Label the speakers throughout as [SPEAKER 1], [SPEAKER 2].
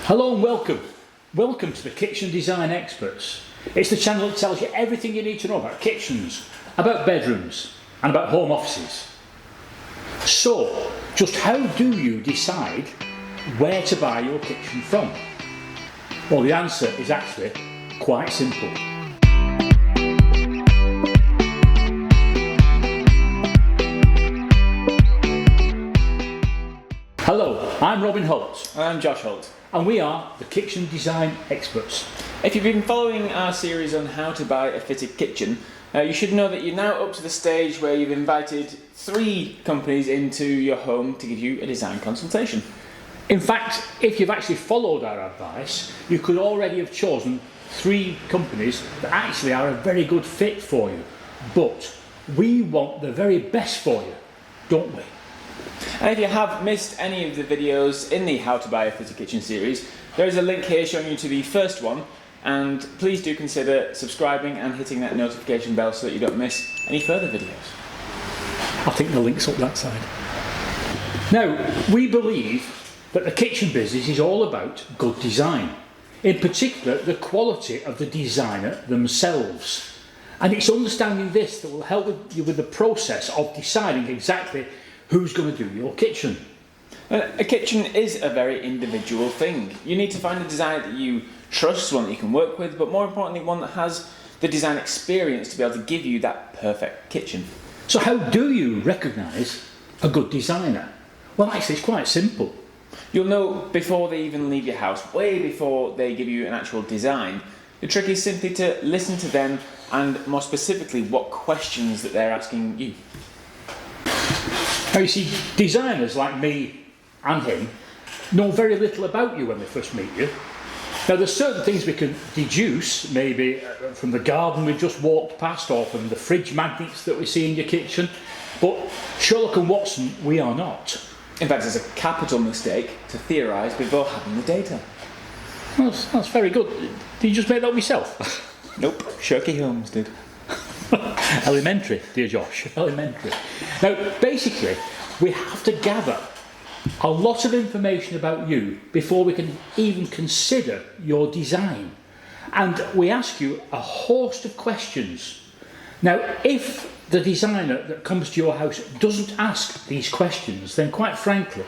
[SPEAKER 1] Hello and welcome. Welcome to the Kitchen Design Experts. It's the channel that tells you everything you need to know about kitchens, about bedrooms and about home offices. So, just how do you decide where to buy your kitchen from? Well, the answer is actually quite simple. Hello, I'm Robin Holt.
[SPEAKER 2] And I'm Josh Holt.
[SPEAKER 1] And we are the Kitchen Design Experts.
[SPEAKER 2] If you've been following our series on how to buy a fitted kitchen, you should know that you're now up to the stage where you've invited 3 companies into your home to give you a design consultation.
[SPEAKER 1] In fact, if you've actually followed our advice, you could already have chosen 3 companies that actually are a very good fit for you. But we want the very best for you, don't we?
[SPEAKER 2] And if you have missed any of the videos in the How to Buy a Fitted Kitchen series, there is a link here showing you to the first one, and please do consider subscribing and hitting that notification bell so that you don't miss any further videos.
[SPEAKER 1] I think the link's up that side. Now, we believe that the kitchen business is all about good design, in particular the quality of the designer themselves. And it's understanding this that will help you with the process of deciding exactly who's going to do your kitchen.
[SPEAKER 2] A kitchen is a very individual thing. You need to find a designer that you trust, one that you can work with, but more importantly, one that has the design experience to be able to give you that perfect kitchen.
[SPEAKER 1] So how do you recognise a good designer? Well, actually it's quite simple.
[SPEAKER 2] You'll know before they even leave your house, way before they give you an actual design. The trick is simply to listen to them and more specifically what questions that they're asking you.
[SPEAKER 1] Now you see, designers like me and him know very little about you when we first meet you. Now there's certain things we can deduce, maybe from the garden we've just walked past or from the fridge magnets that we see in your kitchen, but Sherlock and Watson, we are not.
[SPEAKER 2] In fact, it's a capital mistake to theorise before having the data.
[SPEAKER 1] Well, that's very good. Did you just make that up yourself?
[SPEAKER 2] Nope, Sherlock Holmes did.
[SPEAKER 1] Elementary, dear Josh, elementary. Now, basically, we have to gather a lot of information about you before we can even consider your design. And we ask you a host of questions. Now, if the designer that comes to your house doesn't ask these questions, then quite frankly,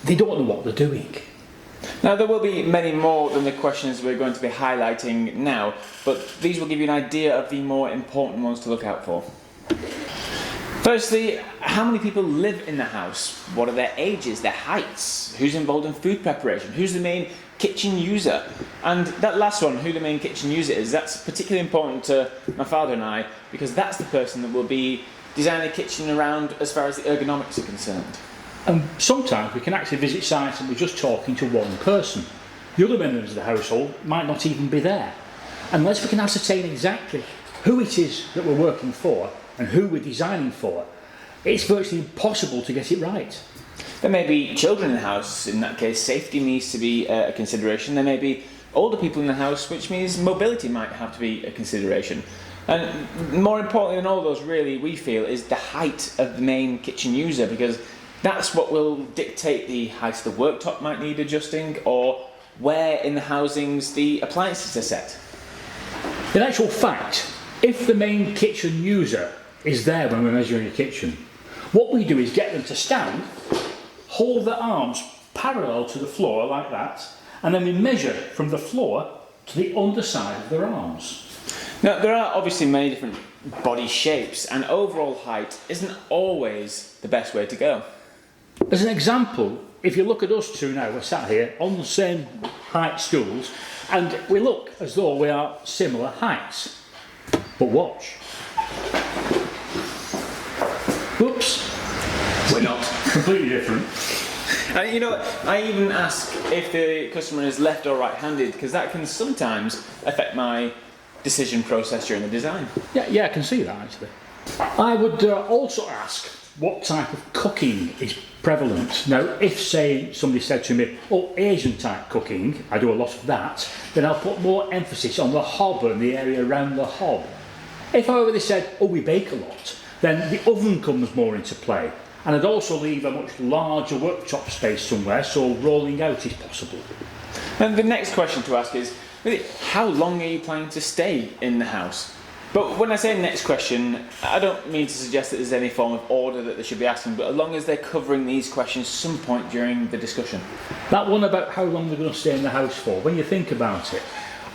[SPEAKER 1] they don't know what they're doing.
[SPEAKER 2] Now there will be many more than the questions we're going to be highlighting now, but these will give you an idea of the more important ones to look out for. Firstly, how many people live in the house? What are their ages, their heights? Who's involved in food preparation? Who's the main kitchen user? And that last one, who the main kitchen user is, that's particularly important to my father and I, because that's the person that will be designing the kitchen around as far as the ergonomics are concerned.
[SPEAKER 1] And sometimes we can actually visit sites and we're just talking to one person. The other members of the household might not even be there. Unless we can ascertain exactly who it is that we're working for and who we're designing for, it's virtually impossible to get it right.
[SPEAKER 2] There may be children in the house. In that case, safety needs to be a consideration. There may be older people in the house, which means mobility might have to be a consideration. And more importantly than all those, really, we feel, is the height of the main kitchen user, because that's what will dictate the height of the worktop might need adjusting, or where in the housings the appliances are set.
[SPEAKER 1] In actual fact, if the main kitchen user is there when we're measuring a kitchen, what we do is get them to stand, hold their arms parallel to the floor like that, and then we measure from the floor to the underside of their arms.
[SPEAKER 2] Now, there are obviously many different body shapes, and overall height isn't always the best way to go.
[SPEAKER 1] As an example, if you look at us two now, we're sat here on the same height stools, and we look as though we are similar heights. But watch. Whoops.
[SPEAKER 2] We're not.
[SPEAKER 1] Completely different.
[SPEAKER 2] And you know, I even ask if the customer is left or right-handed, because that can sometimes affect my decision process during the design.
[SPEAKER 1] Yeah, I can see that actually. I would also ask what type of cooking is prevalent. Now, if say somebody said to me, oh, Asian type cooking, I do a lot of that, then I'll put more emphasis on the hob and the area around the hob. If however they said, oh, we bake a lot, then the oven comes more into play. And I'd also leave a much larger worktop space somewhere so rolling out is possible.
[SPEAKER 2] And the next question to ask is, really, how long are you planning to stay in the house? But when I say next question, I don't mean to suggest that there's any form of order that they should be asking, but as long as they're covering these questions some point during the discussion.
[SPEAKER 1] That one about how long they're going to stay in the house for, when you think about it,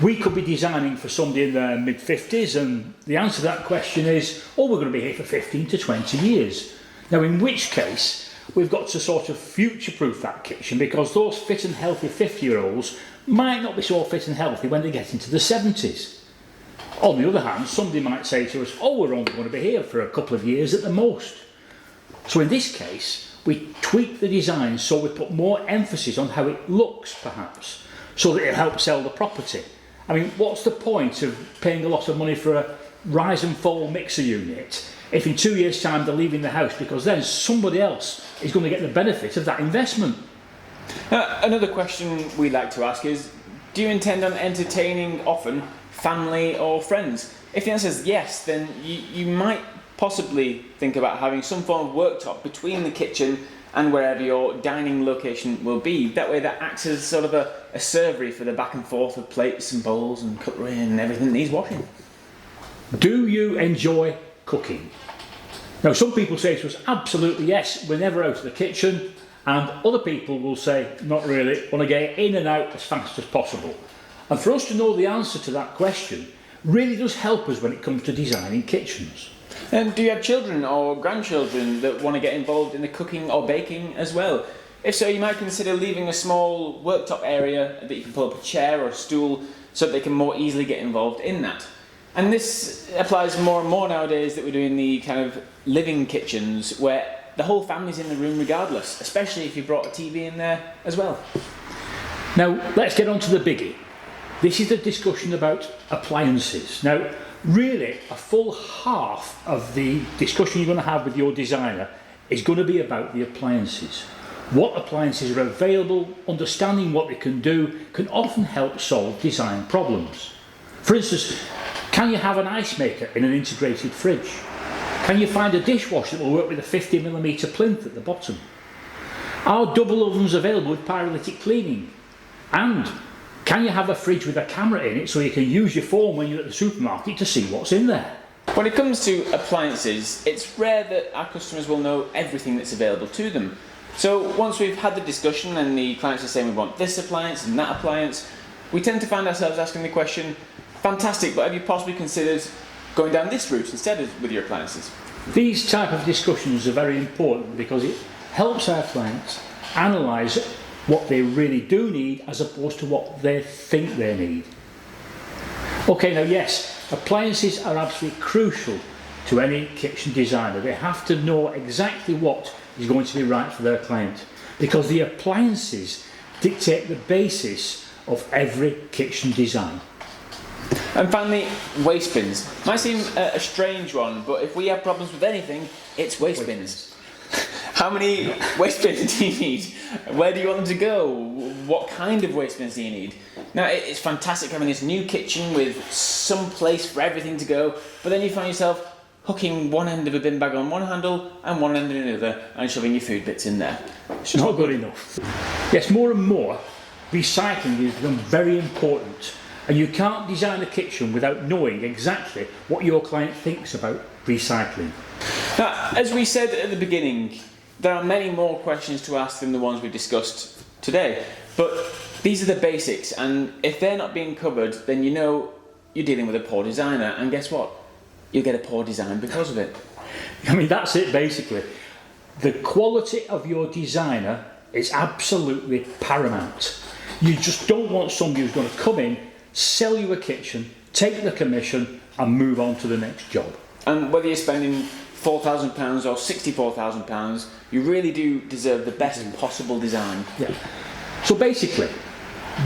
[SPEAKER 1] we could be designing for somebody in their mid-50s, and the answer to that question is, oh, we're going to be here for 15 to 20 years. Now, in which case, we've got to sort of future-proof that kitchen, because those fit and healthy 50-year-olds might not be so fit and healthy when they get into the 70s. On the other hand, somebody might say to us, oh, we're only going to be here for a couple of years at the most. So in this case, we tweak the design so we put more emphasis on how it looks, perhaps, so that it helps sell the property. I mean, what's the point of paying a lot of money for a rise and fall mixer unit if in 2 years' time they're leaving the house, because then somebody else is going to get the benefit of that investment?
[SPEAKER 2] Another question we like to ask is, do you intend on entertaining often family or friends? If the answer is yes, then you might possibly think about having some form of worktop between the kitchen and wherever your dining location will be. That way that acts as sort of a servery for the back and forth of plates and bowls and cutlery and everything that needs washing. Do
[SPEAKER 1] you enjoy cooking? Now, some people say to us, absolutely yes, we're never out of the kitchen, and other people will say, not really, want to get in and out as fast as possible. And for us to know the answer to that question really does help us when it comes to designing kitchens.
[SPEAKER 2] And do you have children or grandchildren that want to get involved in the cooking or baking as well? If so, you might consider leaving a small worktop area that you can pull up a chair or a stool so that they can more easily get involved in that. And this applies more and more nowadays that we're doing the kind of living kitchens where the whole family's in the room regardless, especially if you brought a TV in there as well.
[SPEAKER 1] Now, let's get on to the biggie. This is the discussion about appliances. Now, really, a full half of the discussion you're going to have with your designer is going to be about the appliances. What appliances are available, understanding what they can do, can often help solve design problems. For instance, can you have an ice maker in an integrated fridge? Can you find a dishwasher that will work with a 50mm plinth at the bottom? Are double ovens available with pyrolytic cleaning? And can you have a fridge with a camera in it so you can use your phone when you're at the supermarket to see what's in there?
[SPEAKER 2] When it comes to appliances, it's rare that our customers will know everything that's available to them. So once we've had the discussion and the clients are saying we want this appliance and that appliance, we tend to find ourselves asking the question, fantastic, but have you possibly considered going down this route instead with your appliances?
[SPEAKER 1] These type of discussions are very important because it helps our clients analyse what they really do need as opposed to what they think they need. Okay, now yes, appliances are absolutely crucial to any kitchen designer. They have to know exactly what is going to be right for their client, because the appliances dictate the basis of every kitchen design.
[SPEAKER 2] And finally, waste bins. Might seem a strange one, but if we have problems with anything, it's waste bins. How many waste bins do you need? Where do you want them to go? What kind of waste bins do you need? Now, it's fantastic having this new kitchen with some place for everything to go, but then you find yourself hooking one end of a bin bag on one handle and one end in another and shoving your food bits in there.
[SPEAKER 1] It's not good enough. Yes, more and more, recycling has become very important, and you can't design a kitchen without knowing exactly what your client thinks about recycling.
[SPEAKER 2] Now, as we said at the beginning, there are many more questions to ask than the ones we discussed today, but these are the basics, and if they're not being covered, then you know you're dealing with a poor designer, and guess what? You'll get a poor design because of it.
[SPEAKER 1] I mean, that's it basically. The quality of your designer is absolutely paramount. You just don't want somebody who's going to come in, sell you a kitchen, take the commission and move on to the next job.
[SPEAKER 2] And whether you're spending £4,000 or £64,000, you really do deserve the best possible design.
[SPEAKER 1] Yeah. So basically,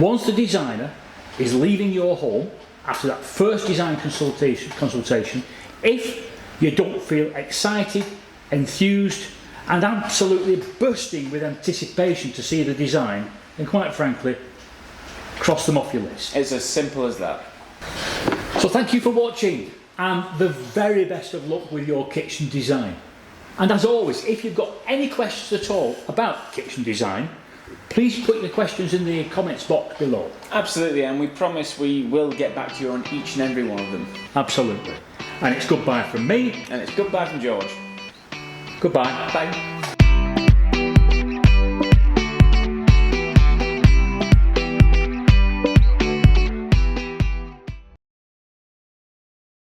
[SPEAKER 1] once the designer is leaving your home after that first design consultation, if you don't feel excited, enthused and absolutely bursting with anticipation to see the design, then quite frankly, cross them off your list.
[SPEAKER 2] It's as simple as that.
[SPEAKER 1] So thank you for watching, and the very best of luck with your kitchen design. And as always, if you've got any questions at all about kitchen design, please put your questions in the comments box below.
[SPEAKER 2] Absolutely, and we promise we will get back to you on each and every one of them.
[SPEAKER 1] Absolutely. And it's goodbye from me.
[SPEAKER 2] And it's goodbye from George.
[SPEAKER 1] Goodbye.
[SPEAKER 2] Bye.